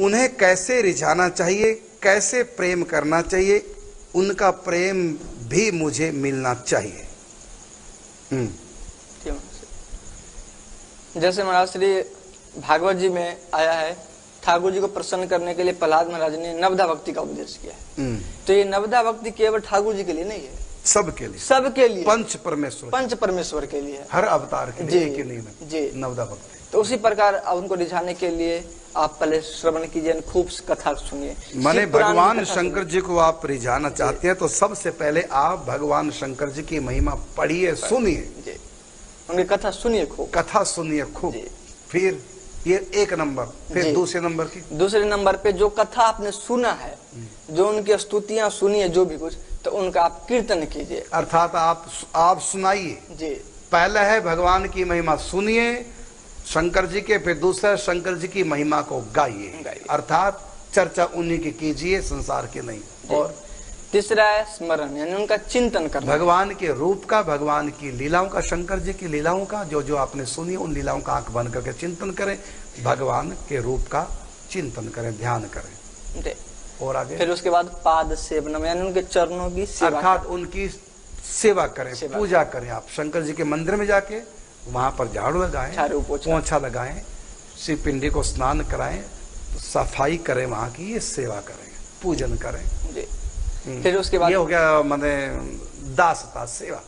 उन्हें कैसे रिझाना चाहिए, कैसे प्रेम करना चाहिए, उनका प्रेम भी मुझे मिलना चाहिए। जैसे महाराज श्री भागवत जी में आया है, ठाकुर जी को प्रसन्न करने के लिए प्रहलाद महाराज ने नवदा भक्ति का उपदेश किया है। तो ये नवदा भक्ति केवल ठाकुर जी के लिए नहीं है, सबके लिए, सबके लिए, पंच परमेश्वर के लिए, हर अवतार के लिए के नहीं जी नवदा भक्ति। तो उसी प्रकार उनको रिझाने के लिए आप पहले श्रवण कीजिए, खूब कथा सुनिए। माने भगवान शंकर जी को आप रिझाना चाहते हैं तो सबसे पहले आप भगवान शंकर जी की महिमा पढ़िए, सुनिए, उनकी कथा सुनिए, खूब कथा सुनिए खूब। फिर ये एक नंबर। फिर दूसरे नंबर पे जो कथा आपने सुना है, जो उनकी स्तुतियां सुनिए, जो भी कुछ, तो उनका आप कीर्तन कीजिए, अर्थात आप सुनाइए जी। पहला है भगवान की महिमा सुनिए शंकर जी के, फिर दूसरा शंकर जी की महिमा को गाइए, अर्थात चर्चा उन्हीं की कीजिए, संसार की नहीं। और तीसरा है स्मरण, यानी उनका चिंतन करना, भगवान के रूप का, भगवान की लीलाओं का, शंकर जी की लीलाओं का, जो जो आपने सुनी उन लीलाओं का आंख बंद करके चिंतन करें, भगवान के रूप का चिंतन करें, ध्यान करें। और आगे फिर उसके बाद पाद सेवनम, यानी उनके चरणों की सेवा, अर्थात उनकी सेवा करें, पूजा करें। आप शंकर जी के मंदिर में जाके वहां पर झाड़ू लगाएं, पोंछा लगाएं, शिव पिंडी को स्नान कराएं, सफाई करें, वहां की ये सेवा करें, पूजन करें जी। फिर उसके बाद ये हो गया माने दासता सेवा।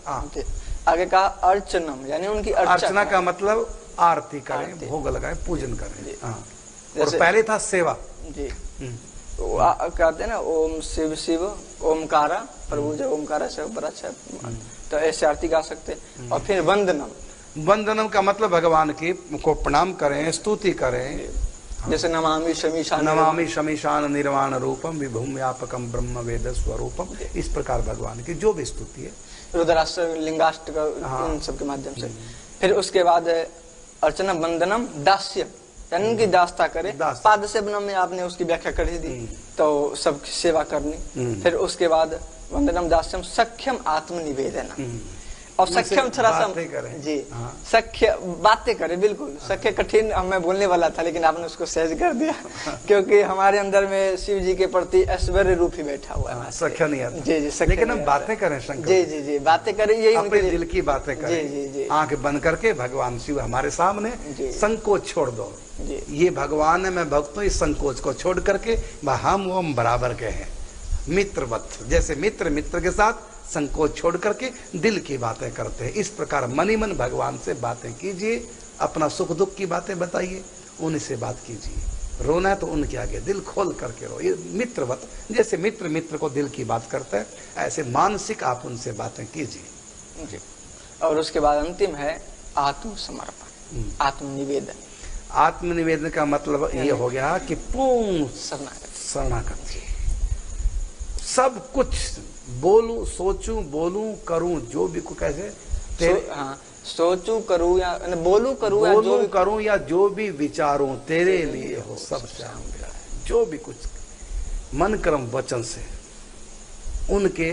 आगे कहा अर्चनम, यानी उनकी अर्चना का मतलब आरती करें, भोग लगाएं, पूजन करें। और पहले था सेवा जी। तो कहते हैं ना, ओम शिव शिव ओमकारा प्रभु जय ओमकारा से बड़ा अच्छा, तो ऐसे आरती गा सकते। और फिर वंदनम का मतलब भगवान की को प्रणाम करें, स्तुति करें, जैसे नमामि शमीशान निर्वाण रूपम विभुम व्यापकम ब्रह्म वेद स्वरूपम, इस प्रकार भगवान की जो भी स्तुति है, रुद्राष्ट्र लिंगाष्ट्र का, इन सब के माध्यम से। फिर उसके बाद अर्चना वंदनम दास्यम, यानी उनकी दास्ता करे। पाद सेवनम में आपने उसकी व्याख्या कर दी, तो सबकी सेवा करनी। फिर उसके बाद वंदनम दास्यम सख्यम आत्मनिवेदनम, और सख्यम थोड़ा सा जी सख्य बातें करें, बिल्कुल सख्य कठिन मैं बोलने वाला था, लेकिन आपने उसको सहज कर दिया क्योंकि हमारे अंदर में शिव जी के प्रति ऐश्वर्य रूप ही बैठा हुआ है, सख्य नहीं आता जी जी, लेकिन हम बातें करें शंकर जी जी जी, बातें करें, यही अपने दिल की बातें करें जी जी, आंख बंद करके भगवान शिव हमारे सामने, संकोच छोड़ दो जी। ये भगवान है, मैं भक्त हूँ, इस संकोच को छोड़ करके हम बराबर के हैं, मित्रवत, जैसे मित्र के साथ संकोच छोड़ करके दिल की बातें करते हैं। इस प्रकार मनी मन भगवान से बातें कीजिए, अपना सुख दुख की बातें बताइए, उनसे बात कीजिए। रोना है तो उनके आगे दिल खोल करके रो, ये मित्रवत, जैसे मित्र को दिल की बात करता है, ऐसे मानसिक आप उनसे बातें कीजिए। और उसके बाद अंतिम है आत्मसमर्पण, आत्मनिवेदन। आत्मनिवेदन का मतलब ये हो गया कि पूर्ण शरणागति, सब कुछ बोलूं, सोचूं, बोलूं, करूं, जो भी को कैसे सोचूं, करूं या बोलूं, करूं या जो भी विचारूं तेरे लिए हो, सब श्याम गया है। जो भी कुछ मन कर्म वचन से उनके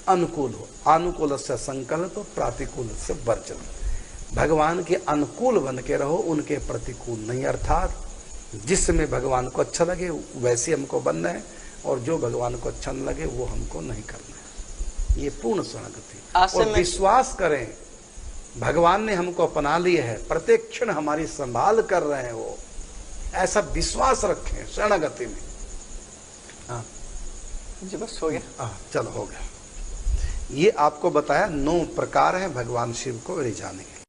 अनुकूल हो, अनुकूल से संकल्प हो, प्रतिकूल से वर्जन। भगवान के अनुकूल बन के रहो, उनके प्रतिकूल नहीं, अर्थात जिसमें भगवान को अच्छा लगे वैसे हमको बनना है, और जो भगवान को अच्छा न लगे वो हमको नहीं करना है। ये पूर्ण शरणागति। और विश्वास करें भगवान ने हमको अपना लिया है, प्रत्येक क्षण हमारी संभाल कर रहे हैं वो, ऐसा विश्वास रखें शरणागति में। हाँ जी, बस हो गया। चलो हो गया। ये आपको बताया 9 प्रकार है भगवान शिव को रिझाने के।